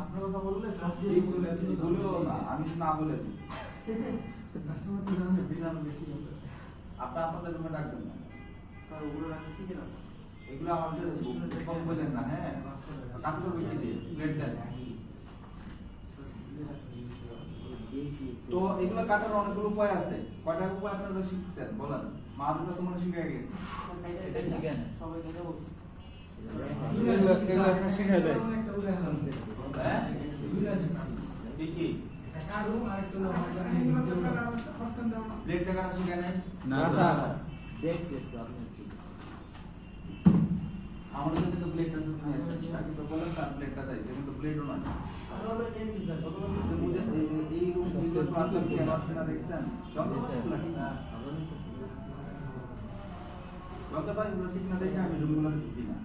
আপনার কথা বললে সব বলেও না, আমি না বলে দিচ্ছি। কাস্টমার তো জানে বিল আরো বেশি হবে। আপনাদের রুমে রাখবেন না স্যার ওগুলো রাখলে ঠিক আছে এগুলো আমাদের কম বললেন না। হ্যাঁ, কাজ করবে কি দিয়ে? প্লেট দেন। তো এগুলো কাটার অনেকগুলো উপায় আছে। কয়টা উপায় আপনারা শিখছেন বলেন? মাদ্রাসা তো মনে শিখে গেছে। এটা শিখেন সবাই এটা বলছে শিখাই দেয়। হ্যাঁ কি প্লেট দেখানো শিখে নেন না স্যার, দেখছি একটু আপনি কি আমাদের কাছে তো প্লেটটা শুধু তাকে তো বলেন তার প্লেটটা চাইছে কিন্তু প্লেটও নয়। আমরা টেনছি স্যার কত তো বুঝেন এই রুম বিশেষ ক্লাসে কি আপনারা দেখছেন? যন্ত্রপাতিগুলো ঠিক না, যন্ত্রপাতিগুলো ঠিক না দেখে আমি রুমগুলো ঢুকি না।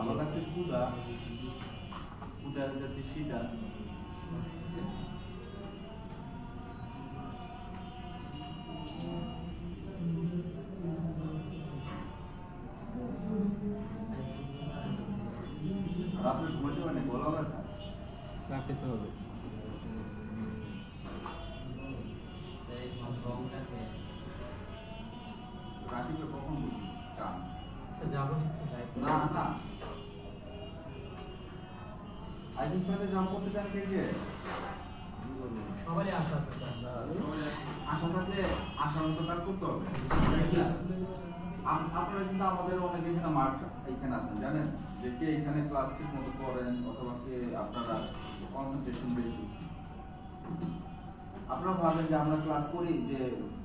আমার কাছে পূজা যাচ্ছে সেটা রাত্রে ঘুমাতে পারেন গলা ব্যথা চাপতে হবে। রাত্রিতে কখন বুঝি চান যাবো নিশ্চয় যাই না না আইডিং ফেলে জব করতে চান কে কে? সবারই আশা আছে স্যার আশা থাকলে আশার মতো কাজ করতে হবে। আপনারা কিন্তু আমাদের অনেক এখানে মাঠ এখানে আছেন জানেন যে কে এখানে ক্লাস ঠিক মতো করেন অথবা কে আপনারা কনসেন্ট্রেশন বেশি। আপনারা ভাবেন যে আমরা ক্লাস করি যে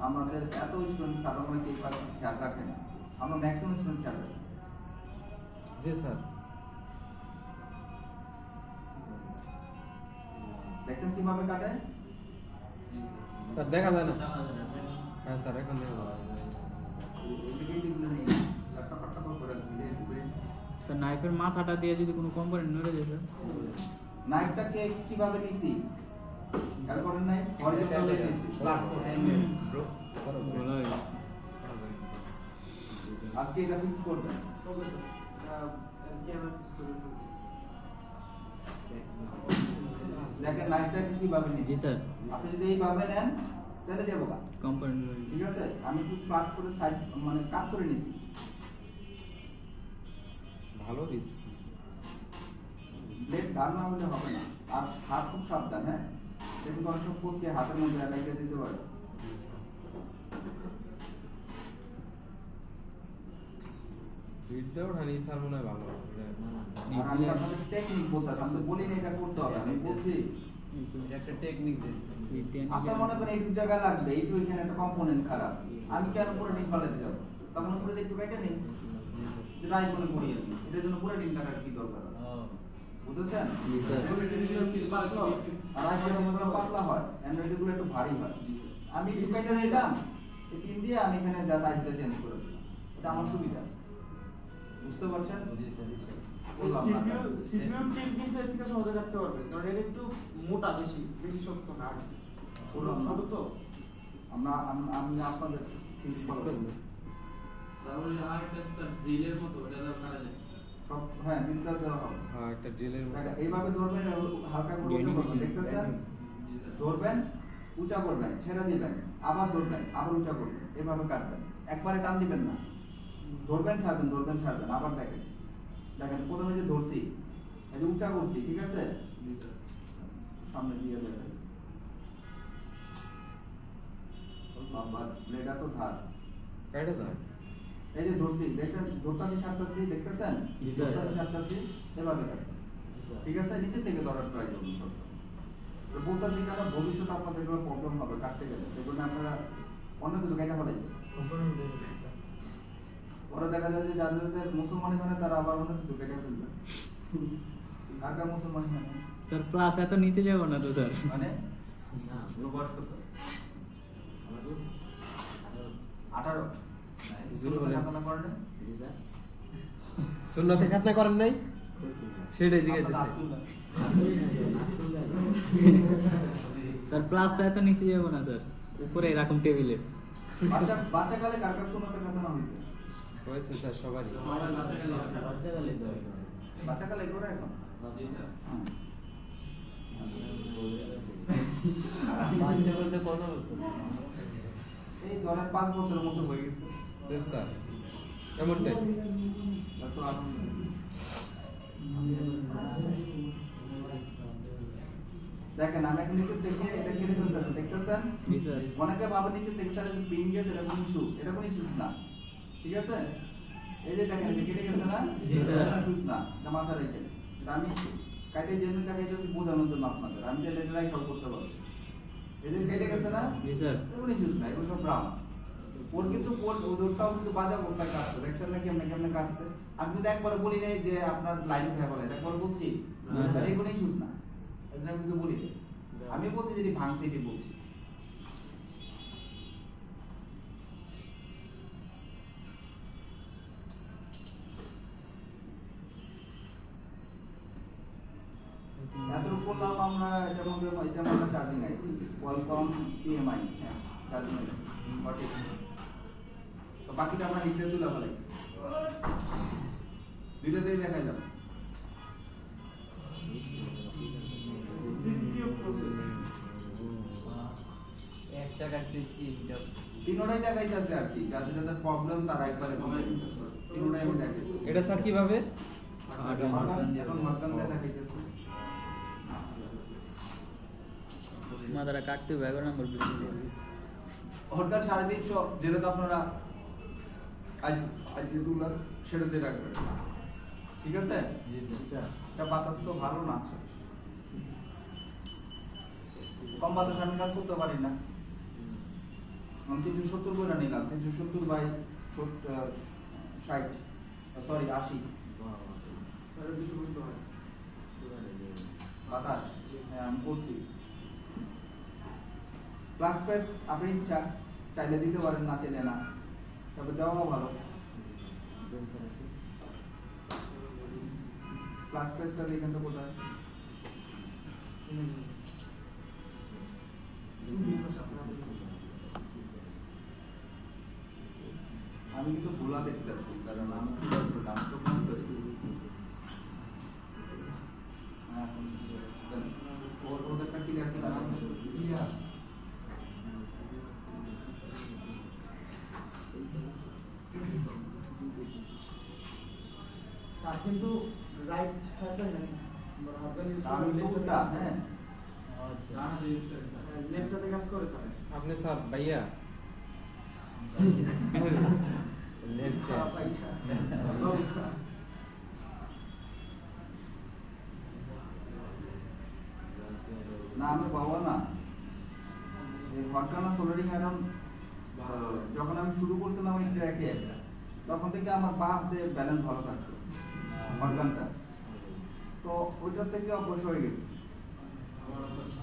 আমাদের এত স্টুডেন্ট স্যার আমরা কে ক্লাস খেয়াল রাখে না, আমরা ম্যাক্সিমাম স্টুডেন্ট খেয়াল রাখি। জি স্যার। দেখছেন কিভাবে কাটে? স্যার দেখা যায় না। হ্যাঁ স্যার, এখন দেখা যায়। স্যার নাইফের মাথাটা দিয়ে যদি কোনো কম্পোনেন্ট নড়ে যায় স্যার, নাইফটাকে কিভাবে নিছি খেয়াল করেন নাই? হরিজন্টালে নিছি ফ্ল্যাট করে। ভালো হয়ে গেছে। আজকে এটা ফিক্স করবেন। ওকে স্যার ক্যামেরা ফিক্স করে দেখেন নাইফটাকে কিভাবে নিছি। জি স্যার। আপনি যদি এইভাবে নেন তাহলে যাবো গা, কম্পোনেন্ট ঠিক আছে? আমি একটু ফ্ল্যাট করে সাইড মানে কাট করে নিছি। ভালো পিস। ব্লেড ধার না হলে হবে না। আর হাত খুব সাবধান, হ্যাঁ? দেখুন অনেক সময় ফুটকে হাতের মধ্যে লেগে যেতে পারে। বিট দেওয়া ঠানি স্যার মনে হয় ভালো। আর আমি আপনাদের টেকনিক বলতেছি, আমি তো বলি না এটা করতে হবে, আমি বলছি একটা টেকনিক দিই। আপনার মনে করেন এইটুকু জায়গা লাগবে, এইটু এখানে একটা কম্পোনেন্ট খারাপ, আমি কেন পুরো ডিম ফালাতে যাবো? তখন পুরো একটু কেটে নিন, রাই করে করিয়ে নিন। এটার জন্য পুরো ডিম কাটার কি দরকার আছে? বুঝেছেন? আর আইফোনের মতো পাতলা হয়, অ্যান্ড্রয়েড গুলো একটু ভারী হয়। আমি একটু কেটে নিলাম, এই পিন দিয়ে আমি এখানে যা সাইজটা চেঞ্জ করে দিলাম, এটা আমার সুবিধা। বুঝতে পারছেন? সিপিইউ টিপ কিন্তু এর থেকে সহজে রাখতে পারবে কারণ এটা একটু মোটা বেশি শক্ত না ছোট ছোট তো আমি আপনাদের ফিক্স করব তাহলে আরেকটা স্যার ড্রিলের মতো এটা দাও কাটা যায় সব। হ্যাঁ, বিলটা দেওয়া হবে। হ্যাঁ, একটা ড্রিলের মতো। এইভাবে ধরবেন, হালকা করে উঁচা করবেন, দেখতেছেন? ধরবেন, উঁচা করবেন, ছেড়ে দিবেন, আবার ধরবেন, আবার উঁচা করবেন, এভাবে কাটবেন। একবারে টান দিবেন না, ধরবেন ছাড়বেন, ধরবেন ছাড়বেন। আবার দেখেন দেখেন প্রথমে যে ধরছি, এই যে উঁচা করছি, ঠিক আছে? সামনে দিয়ে দেখেন, বাবা ব্লেডটা তো ধার। কাইটা যায়। এই যে ধরছি, দেখেন ধরতাছি ছাড়তাছি, দেখতেছেন? জি স্যার। ধরতাছি ছাড়তাছি, এভাবে কাটবেন, ঠিক আছে? নিচে থেকে ধরার ট্রাই করুন সবসময়। তো বলতাছি কেন, ভবিষ্যতে আপনাদের এগুলো প্রবলেম হবে কাটতে গেলে, দেখুন আপনারা অন্য কিছু কেটে ফেলাইছে। ওরা দেখা যায় যে যাদের মুসলমানি হয় না তারা আবার অন্য কিছু কেটে ফেলবে। কার কার মুসলমানি হয় না? স্যার প্লাস এত নিচে যাব না তো স্যার। মানে না পুরো বয়স কত? 18 জুরু হলে আপনারা করেন না? সুন্নতে খাতনা করেন নাই? সেটাই জিজ্ঞাসা। স্যার প্লাস তো এত নিচে যাব না স্যার, উপরে এরকম টেবিলে। বাচ্চাকালে কার কার সুন্নতে খাতনা হয়েছে? হয়েছে স্যার সবারই। সবার বাচ্চা গেলে বাচ্চা কালে করে এখন জি স্যার। বাচ্চা বলতে কত বছর? এই ধরেন 5 বছরের মতো হয়ে গেছে। জি স্যার এমনটাই। এত আনন্দ। দেখেন আমি এখন নিচে থেকে এটা কেটে ফেলতেছি, দেখতেছেন? জি স্যার। অনেকে ভাবে নিচে থেকে স্যার প্রিন্ট গেছে, এটা কোনো ইস্যু, এটা কোনো ইস্যু না, ঠিক আছে? এই যে দেখেন এই যে কেটে গেছে না, জি স্যার। ইস্যু না, এটা মাথা রেখে এটা আমি কাটে জন্য দেখাইতেছি বোঝানোর জন্য আপনাদের, আমি চাইলে এটা রাইট করতে পারবো। এই যে কেটে গেছে না, জি স্যার। এটা কোনো ইস্যু না, এগুলো সব ব্রাউন। ওর কিন্তু ওরটাও কিন্তু বাজে অবস্থায় কাটছে, দেখছেন না কেমনে কেমনে কাটছে? আমি কিন্তু একবারে বলি নাই যে আপনার লাইন উঠে বলে, একবার বলছি না, স্যার। এই কোনো ইস্যু না, এটা আমি কিছু বলি নাই। আমি বলছি যদি ভাঙছে এটি বলছি। এতটুকু করলাম আমরা, এটার মধ্যে চার্জিং আইছি কোয়ালকম PMI, হ্যাঁ চার্জিং আইছি সঠিক। তো বাকিটা আমরা নিচে তুলে ফেলাই, দুইটাতেই দেখাইলাম। দ্বিতীয় প্রসেস একটা কাটতে তিনটা। তিনোটাই দেখাইতেছে আর কি, যাদের যাদের প্রবলেম তারা একবারে তিনোটাই আমি দেখাই। এটা স্যার কিভাবে? এখন মার্কান দিয়ে দেখাইতেছে। মাথাটা কাটতে হবে 11 নম্বর প্লেট। হরকার 350, যেটা তো আপনারা আইসি তুলার সেটা দিয়ে রাখবেন, ঠিক আছে? জি স্যার। এটা বাতাস তো ভালো না, কম বাতাস আমি কাজ করতে পারি না। আমি 370 করে নিলাম, 370 বাই 60, সরি 80 স্যার কিছু বুঝতে হয় বাতাস। হ্যাঁ আমি করছি। ফ্লাক্স স্পেস আপনি ইচ্ছা চাইলে দিতে পারেন, না চাইলে না, তবে দেওয়াও ভালো। ফ্লাক্স স্পেসটা এখানটা কোথায়? আমি কিন্তু ভোলা দেখতেছি, কারণ আমি কি করলাম চোখ বন্ধ করে। ওদেরটা ক্লিয়ার করে ক্লিয়ার। স্যার কিন্তু রাইট হাতে নেই, হাতে ইউজ আমি তো উল্টা, হ্যাঁ ডানাতে ইউজ করেন স্যার। লেফট হাতে কাজ করে স্যার। আপনি স্যার ভাইয়া লেফট খারাপ আইডিয়া। না আমি বাবা না, এই ঘটনা সোলারিং আয়রন যখন আমি শুরু করছিলাম এই ট্র্যাকে, তখন থেকে আমার পা হাতে ব্যালেন্স ভালো থাকতো ঘটনাটা, তো ওইটার থেকে অবশ্য হয়ে গেছে।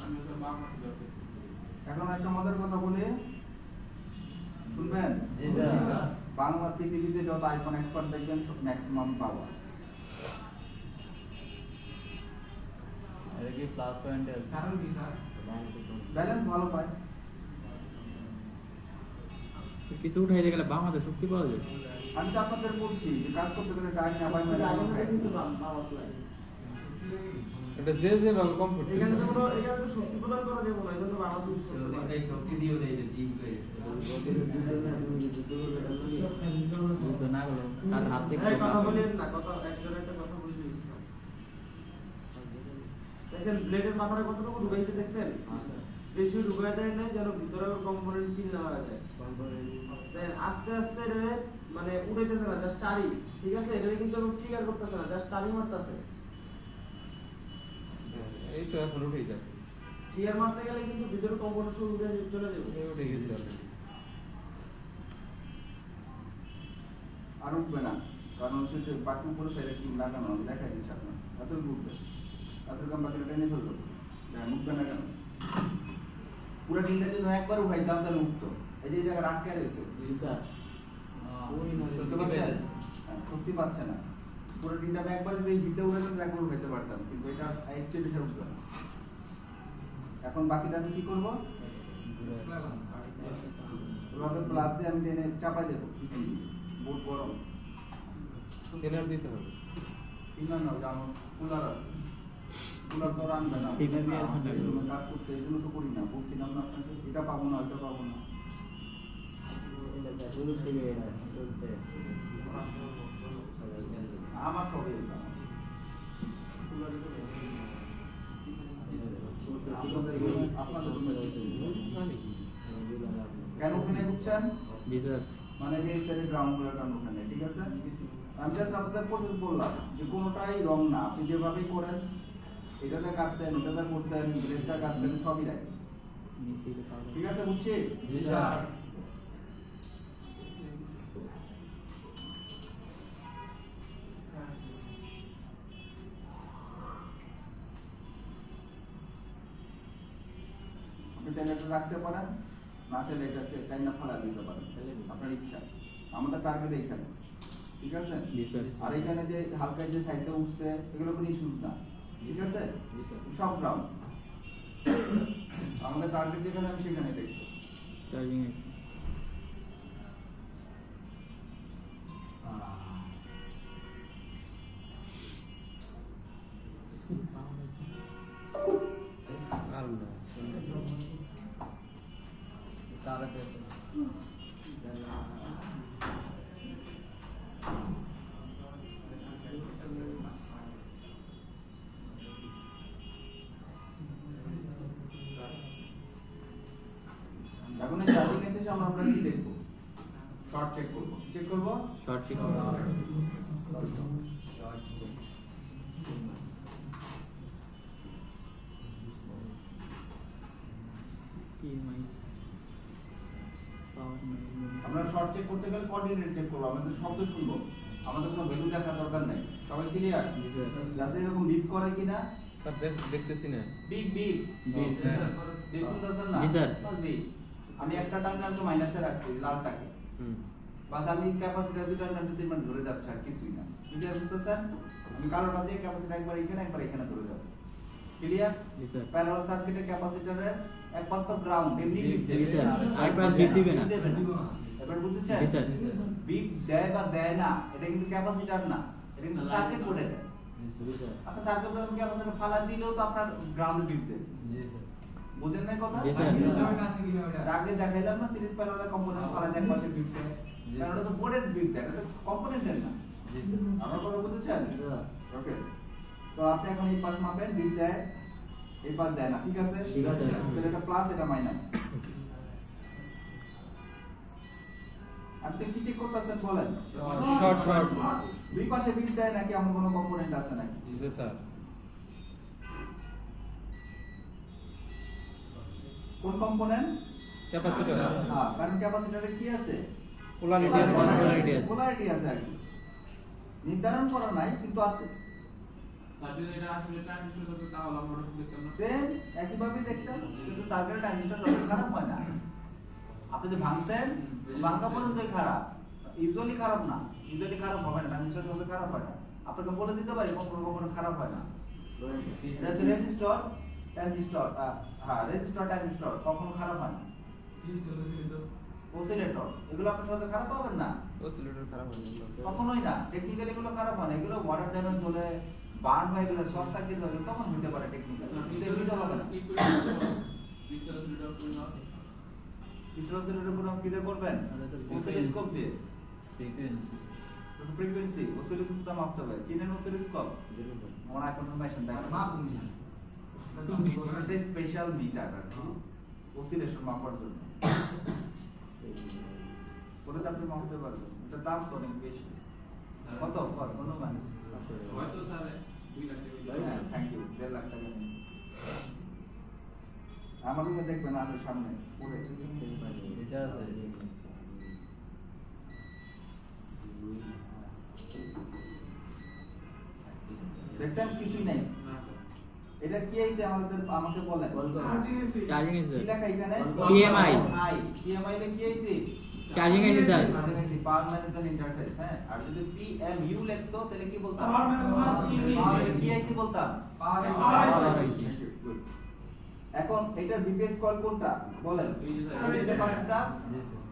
আমি স্যার বাম হাতে ধরতে। এখন একটা মজার কথা বলি, শুনবেন? জি স্যার। বাংলা পৃথিবীতে যত আইফোন এক্সপার্ট দেখবেন সব ম্যাক্সিমাম পাওয়া এটা কি প্লাস পয়েন্ট? কারণ কি স্যার? ব্যালেন্স ভালো পায়। কিছু উঠাইতে গেলে বাম হাতে শক্তি পাওয়া যায়। আমি তো আপনাদের বলছি যে কাজ করতে গেলে টাইম না পাই আগে কিন্তু বাবা প্লাই। এটা যে যেভাবে কমফোর্ট। এখানে তো শক্তি প্রদান করা যাবে না, এজন্য বাবা ইউজ করতে পারে। এই শক্তি দিও দেই যে জিম করে। বুঝতে না গেল তার হাত থেকে এই কথা বলেন না, কথা একজন একটা কথা বুঝতে দিচ্ছি। দেখেন ব্লেডের মাথাটা কতটুকু ঢুকাইছে দেখছেন? বেশি ঢুকায় দেয় না যেন ভিতরে কম্পোনেন্ট কিল না হয়ে যায়। দেখেন আস্তে আস্তে মানে উড়াইতেছে না, জাস্ট চারি, ঠিক আছে? এটা কিন্তু ট্রিগার করতেছে না, জাস্ট চারি মারতেছে। এই তো এখন উঠেই যাবে। ট্রিগার মারতে গেলে কিন্তু ভিতরে কম্পোনেন্ট সব উড়ে চলে যাবে। এই উঠে গেছে already। আর উঠবে না, কারণ হচ্ছে যে বাকি উপরে সাইডে কি লাগানো আমি দেখাই দিচ্ছি আপনার, এতটুকু উঠবে, এতটুকু আমি বাকিটা টেনে ফেলবো, উঠবে না কেন? পুরো তিনটা যদি একবার উঠাইতাম তাহলে উঠতো। এই যে এই জায়গায় আটকে রয়েছে, জি স্যার। বুঝতে পারছেন? হ্যাঁ, শক্তি পাচ্ছে না। পুরো তিনটা আমি একবার যদি এই ভিতরে উঠাইতাম তাহলে একবার উঠাইতে পারতাম, কিন্তু এটা এক্সট্রা বেশি উঠবে না। এখন বাকিটা আমি কি করবো? এভাবে প্লাস দিয়ে আমি টেনে চাপাই দেবো পিছন দিকে, বোর্ড গরম। থিনার দিতে হবে। কিনা নাও যে আমার কুলার আছে, কুলার তো আনবে না, Thinner দিয়ে আমাদের আনবে। এগুলো কাজ করতে এগুলো তো করি না, বলছিলাম না আপনাকে এটা পাবো না এটা পাবো না। আমার সবই আছে আমার। আপনাদের জন্য কিছু নেই। কেন ওখানে বুঝছেন? জি স্যার। মানে যে এই সাইডে গ্রাউন্ড গুলো টান ওখানে, ঠিক আছে? আমি জাস্ট আপনাদের প্রসেস বললাম যে কোনোটাই রং না, আপনি যেভাবেই করেন, এটাতে কাটছেন, ওটাতে করছেন, ব্রেডটা কাটছেন, সবই রাখেন, ঠিক আছে? বুঝছি? জি স্যার। আপনি চাইলে এটা রাখতে পারেন, না চাইলে এটাকে টাইনা ফালা দিতে পারেন, আপনার ইচ্ছা। আমাদের টার্গেট এইখানে, ঠিক আছে? জি স্যার। আর এখানে যে হালকা যে সাইডটা উঠছে এগুলো কোনো ইস্যুস না, ঠিক আছে? জি স্যার। সব গ্রাউন্ড আমাদের টার্গেট যেখানে আমি সেখানে দেখবো। চার্জিং আছে। আর না তারা পেয়েছে। এখন এই চার্জিং এসে আমরা কি দেখবো? শর্ট চেক করবো, চেক করবো। Short check PMI power management. আমরা শর্ট চেক করতে গেলে কোঅর্ডিনেট চেক করবো, আমাদের শব্দ শুনবো, আমাদের কোনো ভ্যালু দেখার দরকার নাই। সবাই ক্লিয়ার? জি স্যার। জাস্ট এরকম বিপ করে কিনা, স্যার দেখতেছি না। Beep beep beep. বিপ শুনতেছেন না? জি স্যার। বাস বিপ। আমি একটা টার্মিনালকে মাইনাসে রাখছি লালটাকে, হুম বাস আমি ক্যাপাসিটর দুটো টার্মিনাল তিন ধরে যাচ্ছে আর কিছুই না। ক্লিয়ার বুঝতেছেন? আমি কালোটা দিয়ে ক্যাপাসিটর একবার এখানে ধরে যাবো। ক্লিয়ার? জি স্যার। প্যারালাল সার্কিটে ক্যাপাসিটরের এক পাশ তো গ্রাউন্ড, এমনি বিপ দেবে। জি স্যার। আরেক পাশ বিপ দিবে না। দেবে না। এবার বুঝছেন? জি স্যার। বিপ দেয় বা দেয় না, এটা কিন্তু ক্যাপাসিটর না, এটা কিন্তু সার্কিট বোর্ডে দেয়। জি স্যার। আপনার সার্কিট বোর্ডে ক্যাপাসিটর ফালা দিলেও তো আপনার গ্রাউন্ডে বিপ দেবে। জি স্যার। বুঝেন না কথা? জি স্যার। আগে দেখাইলাম না সিরিজ প্যারালাল কম্পোনেন্ট ফালা দেয় পাশে বিপ দেয়। জি কারণ স্যার। এটা তো বোর্ডের বিপ দেয়, এটা কম্পোনেন্টের না। জি স্যার। আমার কথা বুঝেছেন? জি স্যার। ওকে। তো আপনি এখন এই পাশ মাপেন, বিপ দেয়, এই পাশ দেয় না, ঠিক আছে? ঠিক আছে। তাহলে এটা প্লাস, এটা মাইনাস। আপনি কি চেক করতেছেন বলেন? শর্ট দুই পাশে বিপ দেয় নাকি এমন কোনো কম্পোনেন্ট আছে নাকি? জি স্যার। কোন কম্পোনেন্ট? ক্যাপাসিটর হ্যাঁ, কারণ ক্যাপাসিটরে কি আছে? পোলারিটি আছে। Polarity আছে। পোলারিটি আছে আর কি। নির্ধারণ করা নাই কিন্তু আছে। তার যদি এটা আসলে ট্রানজিস্টর হতো তাহলে আমরা ওটা দেখতাম না। সেম একইভাবে দেখতাম, কিন্তু সার্কিট ট্রানজিস্টর যত খারাপ হয় না। আপনি যে ভাঙছেন, ভাঙা পর্যন্তই খারাপ। ইউজুয়ালি খারাপ না, ইউজুয়ালি খারাপ হবে না, ট্রানজিস্টর যত খারাপ হয় না। আপনাকে বলে দিতে পারি কখনো খারাপ হয় না। এটা হচ্ছে রেজিস্টর, ট্রানজিস্টর, হ্যাঁ রেজিস্টর ট্রানজিস্টর কখনো খারাপ হয় না। অসিলেটর এগুলো আপনার সাথে খারাপ হবে না, অসিলেটর খারাপ হয়ে গেল। কখনোই না। টেকনিক্যালি এগুলো খারাপ হয় না, এগুলো ওয়াটার ড্যামেজ হলে, বার্ন হয়ে গেলে, শর্ট সার্কিট হলে তখন হতে পারে টেকনিক্যাল, কিন্তু এমনিতে হবে না। অসিলেটর পুরো কি দিয়ে করবেন? অসিলোস্কোপ দিয়ে, ফ্রিকোয়েন্সি। ফ্রিকোয়েন্সি অসিলোস্কোপ তো মাপতে হবে। চিনেন অসিলোস্কোপ? আমার আইফোন মেশিন থাকে এটা স্পেশাল মিটার আর কি, অসিলেশন মাপার জন্য। ওটাতে আপনি মাপতে পারবেন, এটা দাম তো অনেক বেশি। কত কোনো মানে? হয়তো তাহলে 2 লাখ টাকা। হ্যাঁ, থ্যাংক ইউ। 1.5 লাখ টাকা নিয়েছি। আমার রুমে দেখবেন আছে সামনে পড়ে। এটা আছে। দেখছেন কিছুই নাই। না স্যার। এটা কি আইছে আমাকে বলেন। চার্জিং আছে কি স্যার। লেখা এখানে? PMI PMI লে কি আইছে? চার্জিং আছে স্যার। চার্জিং আইছে, পাওয়ার ম্যানেজমেন্ট ইন্টারফেস। হ্যাঁ, আর যদি PMU লিখতো তাহলে কি বলতাম? কি আইছে বলতাম? Good. এখন এটার বিপিএস কয়েল কোনটা বলেন? এই যে স্যার, এটা পাশেরটা জি স্যার।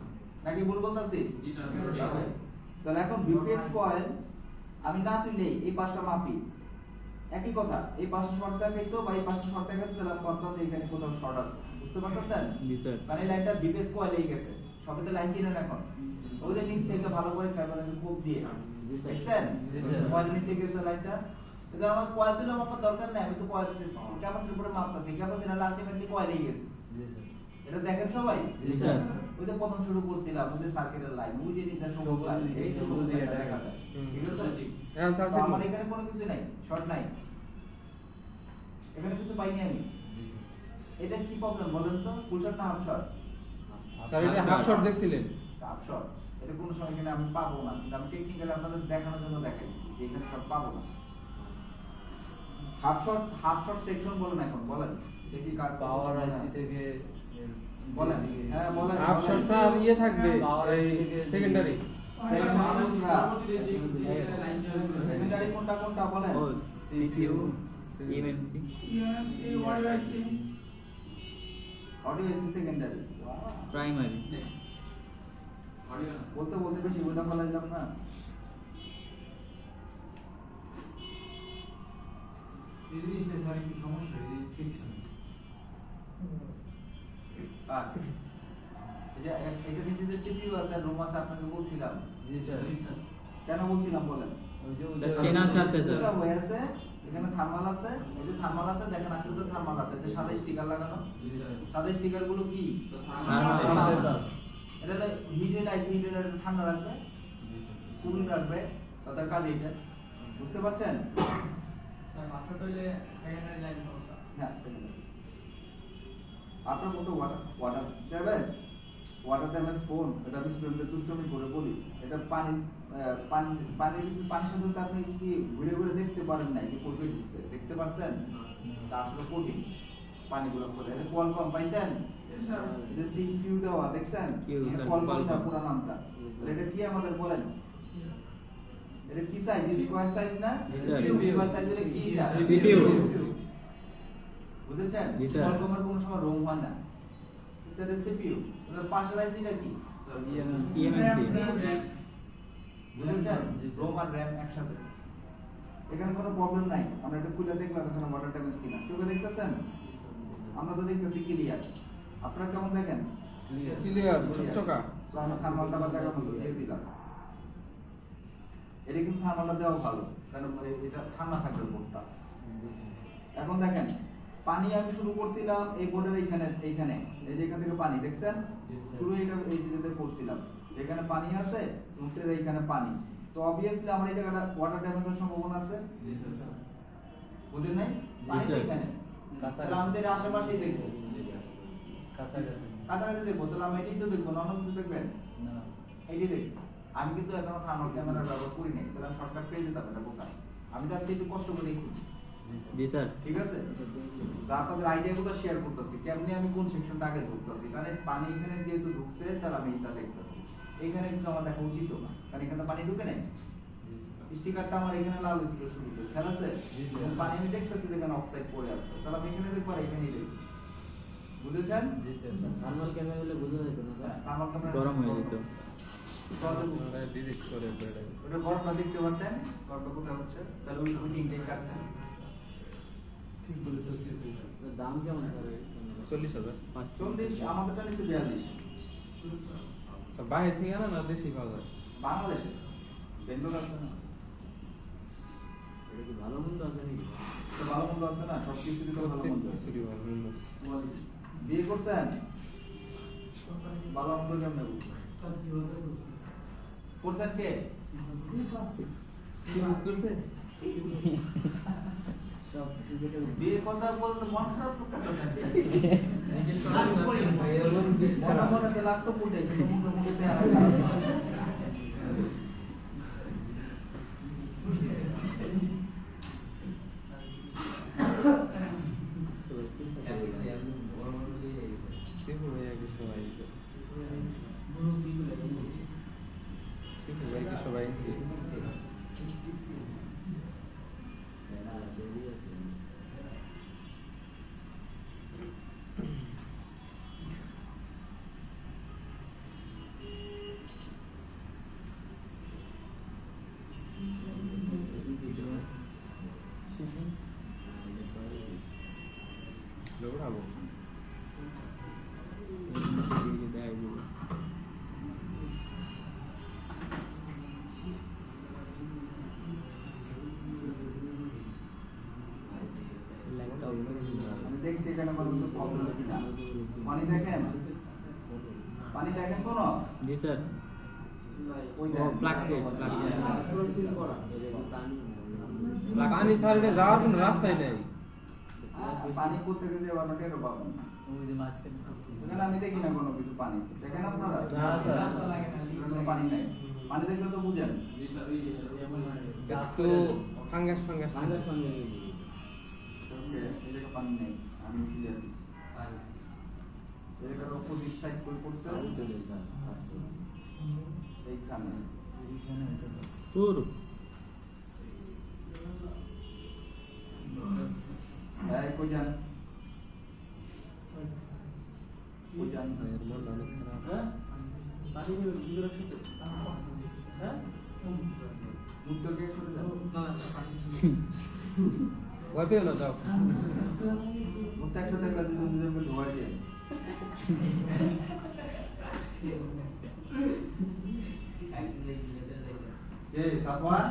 নাকি ভুল বলতাছি? জি না। তাহলে এখন বিপিএস কয়েল আমি না তুললেই এই পাঁচটা মাপি একই কথা, এই পাঁচটা শর্ট দেখাইতো বা এই পাঁচটা শর্ট দেখাইতো, তাহলে আমি ভাবতাম যে এখানে কোথাও শর্ট আছে। বুঝতে পারতেছেন? জি স্যার। কারণ এই লাইনটা বিপেস কয়েলেই গেছে, সবে তো লাইন চিনেন এখন। ওদের নিচ থেকে ভালো করে ক্যামেরাকে কোপ দিয়ে দেখছেন কয়েল নিচে গেছে লাইনটা। এটা আমার কয়েল দিলে আমার দরকার নাই, আমি তো কয়েল ক্যাপাসিটির উপরে মাপতাছি, ক্যাপাসিটি আলটিমেটলি কয়েলেই গেছে। জি স্যার। এটা দেখেন সবাই। জি স্যার। ওই যে প্রথম শুরু করছিলাম ওই যে সার্কেলের লাইন, ওই যে নিচে সবুজ লাইন, এই যে সবুজ লাইনটা দেখা যায়। ঠিক আছে? এখন স্যার তো আমার এখানে কোনো কিছু নাই, শর্ট নাই, এখানে কিছু পাইনি আমি। জি স্যার। এটা কি প্রবলেম বলেন তো? ফুল শর্ট না হাফ শর্ট? স্যার এটা হাফ শট দেখছিলেন? Half short. এটা কোনো সময় এখানে আমি পাবো না, কিন্তু আমি টেকনিক্যালি আপনাদের দেখানোর জন্য দেখাইছি যে এখানে শর্ট পাবো না। হাফ শর্ট সেকশন বলেন এখন, বলেন দেখি কার পাওয়ার আইসি থেকে বলেন। হ্যাঁ বলেন। হাফ শট স্যার ইয়ে থাকবে এই সেকেন্ডারি। সেকেন্ডারি কোনটা কোনটা বলেন? ও CPU, EMC, audio AC secondary. Primary. বলতে বলতে বেশি বোঝা ফেলাইলাম না। এই জিনিসটা স্যার একটু সমস্যা, এই সেকশন আর এটা এটা নিচে যে সিপিইউ আছে আর রোম আছে আপনাকে বলছিলাম। জি স্যার। কেন বলছিলাম বলেন? ওই যে স্যার চেনার সাথে স্যার। উঁচা হয়ে আছে, এখানে থার্মাল আছে, এই যে থার্মাল আছে দেখেন, আসলে তো থার্মাল আছে, এতে সাদা স্টিকার লাগানো। জি স্যার। সাদা স্টিকার গুলো কি? থার্মাল। এটা তো হিটেড আইসি, হিটেড ঠান্ডা রাখবে, জি স্যার। কুলিং রাখবে, তাদের কাজ এটা। বুঝতে পারছেন? স্যার মাত্রটা হইলে সেকেন্ডারি লাইন সমস্যা। হ্যাঁ secondary। আপনার মতো ওয়াটার ড্যামেজ ফোন, এটা আমি স্টুডেন্টদের দুষ্টমি করে বলি, এটা পানির সাথে তো আপনি কি ঘুরে ঘুরে দেখতে পারেন না, কি পড়বে ঢুকছে দেখতে পারছেন? তা আসলে কঠিন পানিগুলো করে। এটা কলকম পাইছেন? যে সিকিউ দেওয়া দেখছেন? কিউ, স্যার, কলকম না কলকম। পুরো নামটা। তাহলে এটা কি আমাদের বলেন? এটা কি সাইজ? স্কয়ার সাইজ না? জি, স্যার। স্কয়ার সাইজ হলে কি এটা? CPU বুঝেছেন? জি, স্যার। কলকমের কোনো সময় রোম হয় না। এটা সিপিইউ। এর পাশের আইসিটা কি? ইএমসি। বুঝেছেন? জি, স্যার। রোম আর র‍্যাম একসাথে। এখানে কোনো প্রবলেম নাই। আমরা এটা খুলে দেখলাম এখানে ওয়াটার ড্যামেজ কিনা। চোখে দেখতেছেন? আমরা তো দেখতেছি ক্লিয়ার। আপনারা কেমন দেখেন? ক্লিয়ার। ক্লিয়ার চকচকা। তো আমরা থার্মালটা বা জায়গা মতো দিয়ে দিলাম। এটা কিন্তু থার্মালটা দেওয়া ভালো, কারণ এটা ঠান্ডা থাকবে বোর্ডটা। এখন দেখেন, পানি আমি শুরু করছিলাম এই বোর্ডের এইখানে এই যে এখান থেকে পানি দেখছেন? শুরু এই যেতে করছিলাম, এখানে পানি আছে, রুটের এইখানে পানি। তো অবভিয়াসলি আমার এই জায়গাটা ওয়াটার ড্যামেজের সম্ভাবনা আছে। জি স্যার। বুঝেন নাই? জি, পানি স্যার। এখানে। তাহলে আমাদের আশেপাশেই দেখবো, কাছাকাছি। কাছাকাছি দেখবো, তাহলে আমি এটাই তো দেখবো, না অন্য কিছু দেখবেন? না। এইটাই দেখবো। আমি কিন্তু এখনো থার্মাল ক্যামেরা ব্যবহার করি নাই, তাহলে আমি শর্টকাট পেয়ে যেতাম, এটা বোকার। আমি যাচ্ছি একটু কষ্ট করে একটু, জি স্যার। ঠিক আছে? তো আপনাদের আইডিয়াগুলো শেয়ার করতেছি, কেমনে আমি কোন সেকশনটা আগে ঢুকতেছি, কারণ পানি এখানে যেহেতু ঢুকছে তাহলে আমি এটা দেখতেছি। এইখানে কিন্তু আমার দেখা উচিত না, কারণ এখানে পানি ঢুকে নাই। স্টিকারটা আমার এখানে লাল হয়েছিল শুরুতে, খেয়াল আছে? জি, স্যার। এবং পানি আমি দেখতেছি যেখানে অক্সাইড পড়ে আছে, তাহলে আমি এখানে দেখবো আর এখানেই দেখবো। বুঝেছেন? জি স্যার। থার্মাল ক্যামেরা হলে বোঝা যেত না হ্যাঁ, আমার ক্যামেরা গরম হয়ে যেত। ডিলিট করে এটা। ওটা গরমটা দেখতে পারতেন, গরমটা কোথায় হচ্ছে, তাহলে ওই তিনটেই কাটতেন। ঠিক বলেছো। দাম কেমন স্যার? 40,000। 40, আমাদেরটা নিচ্ছে 42 স্যার বাইরে থেকে আনা না দেশি পাওয়া যায়? বাংলাদেশে। বেঙ্গল আছে না, এটা কি ভালো মন্দ আছে নাকি? তো ভালো মন্দ আছে না, সব কিছুরই তো ভালো মন্দ আছে। কিছুরই ভালো মন্দ আছে। বিয়ে করছেন? ভালো মন্দ কেমনে বুঝছেন? করছেন কে? সব সিগারেটে বিয়ের কথা বলতে মন খারাপ তো করতেছেন। জিজ্ঞেস করা স্যার। মনে মনে তো লাগতো পুটে, কিন্তু মুখে মুখে তো আর সিফু ভাইয়া কি সবাই সিফু ভাই কি সবাই উঠাবো দেখাই দিব আমি দেখছি এখানে কোনো প্রবলেম কিনা। পানি দেখেন, পানি দেখেন কোনো? জি স্যার ওই ও দেখেন প্লাগ টেস্ট প্লাগ টেস্ট পুরো সিল করা পানি ছাড়া এটা যাওয়ার কোনো রাস্তাই নেই। পানি করতে গেছে এবার টেরও পাবেন না। ওই যে মাঝখানে এখানে আমি দেখি না কোনো কিছু পানি, দেখেন আপনারা? না স্যার কোনো পানি নাই। পানি দেখলে তো বুঝেন। জি স্যার ওই যে এমন একটু ফাঙ্গাস ফাঙ্গাস ওকে, এই জায়গায় পানি নেই, আমি ক্লিয়ার দিচ্ছি। এই জায়গার অপোজিট সাইড কই করছে এইখানে। তোর এই কই যান, কই যান? এর মনটা অনেক খারাপ। হ্যাঁ পানি ভিতরে রাখতে হ্যাঁ উত্তর গিয়ে সরে যান। ভয় পেও না, যাও। মুখটা একসাথে একবার দুজনকে ধোয়াই দিয়ে। এই সাফওয়ান,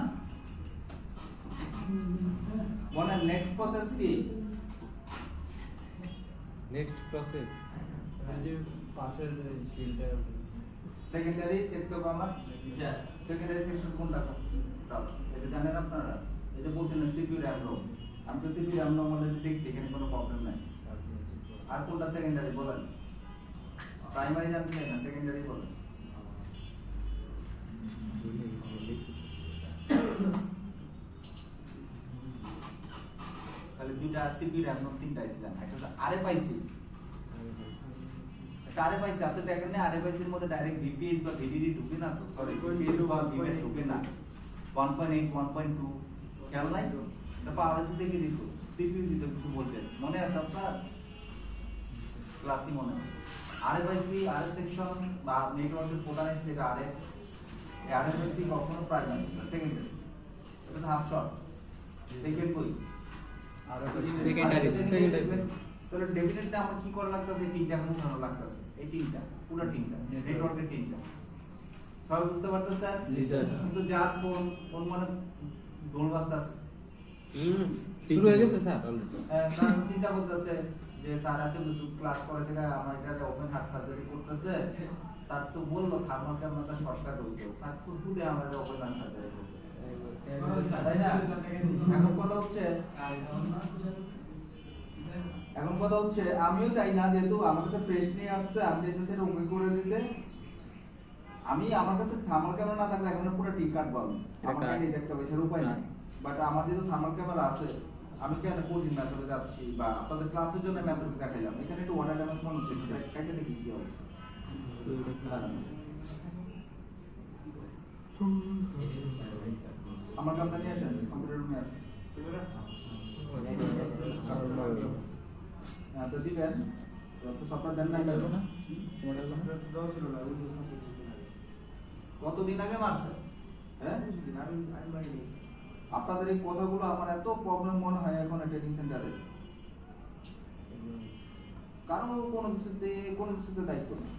মনে নেক্সট প্রসেস কি? নেক্সট প্রসেস ওই যে পাশের শিলটা সেকেন্ডারি দেখতে হবে আমার। স্যার সেকেন্ডারি সেকশন কোনটা? এটা জানেন আপনারা? এটা বলছেন সিপিইউ র‍্যাম রোম। আমি তো সিপিইউ র‍্যাম রোম মধ্যে দেখছি, এখানে কোনো প্রবলেম নাই। আর কোনটা সেকেন্ডারি বলেন? প্রাইমারি জানতে চাই না, সেকেন্ডারি বলেন। তাহলে দুইটা সিপিইউ র‍্যাম রোম তিনটা ছিলেন, একটা আরএফআইসি। একটা আরএফআইসি আপনি দেখেন না, আরএফআইসি এর মধ্যে ডাইরেক্ট ভিপিএস বা ভিডিডি ঢুকে না তো, সরি ভিপিএস বা ভিএম ঢুকে না। 1.8 1.2 খেয়াল নাই? এটা পাওয়ার আছে দেখে দিত, সিপিইউ দিতে কিছু বলতেছে, মনে আছে আপনার? ক্লাসই মনে আছে। আরএফআইসি আরএফ সেকশন বা নেটওয়ার্কের প্রধান আছে যেটা আরএফ। এই আরএফআইসি কখনো প্রাইমারি না, সেকেন্ডারি। এটা হাফ শর্ট দেখেন কই সেকেন্ডারি সেকেন্ডারি। তাহলে ডেফিনেটলি আমার কি করা লাগতেছে? তিনটা খুব ভালো লাগতেছে, এই তিনটা পুরো তিনটা নেটওয়ার্কের তিনটা। সবাই বুঝতে পারতেছেন? জি স্যার কিন্তু যার ফোন ফোন মানে ঢোল বাজতেছে, শুরু হয়ে গেছে স্যার অলরেডি। তার চিন্তা করতেছে যে স্যার এত কিছু ক্লাস করে থেকে আমার এটা ওপেন হার্ট সার্জারি করতেছে, স্যার তো বললো থার্মাল ক্যামেরাটা শর্টকাট হইতো, স্যার খুদে আমার ওপেন হার্ট সার্জারি করতেছে, তাই না? এখন কথা হচ্ছে আমিও চাই না, যেহেতু আমার কাছে ফ্রেশ নিয়ে আসছে, আমি চাইতেছি এটা ওকে করে দিতে। আমি আমার কাছে থার্মাল ক্যামেরা না থাকলে এখন পুরো টিক কাটবো আমি, আমার কাছে দেখতে হবে, সেটা উপায় নাই। বাট আমার যেহেতু থার্মাল ক্যামেরা আছে, আমি কেন কঠিন মেথডে যাচ্ছি বা আপনাদের ক্লাসের জন্য মেথড দেখাইলাম, এখানে একটু ওয়াটার ড্যামেজ মনে হচ্ছে, কাকে দেখি কি অবস্থা। আমার কামটা নিয়ে আসেন, কম্পিউটার রুমে আছে। তো দিবেন, তো সফটওয়্যার দেন নাই কেন? না দেওয়া ছিল না উইন্ডোজ আছে কিছুদিন আগে কতদিন আগে মারছে? হ্যাঁ, কিছুদিন আমি বাড়ি নিয়েছি আপনাদের এই কথাগুলো আমার এত প্রবলেম মনে হয় এখন ট্রেনিং সেন্টারে, কারণ কোনো কিছুতে দায়িত্ব নেই।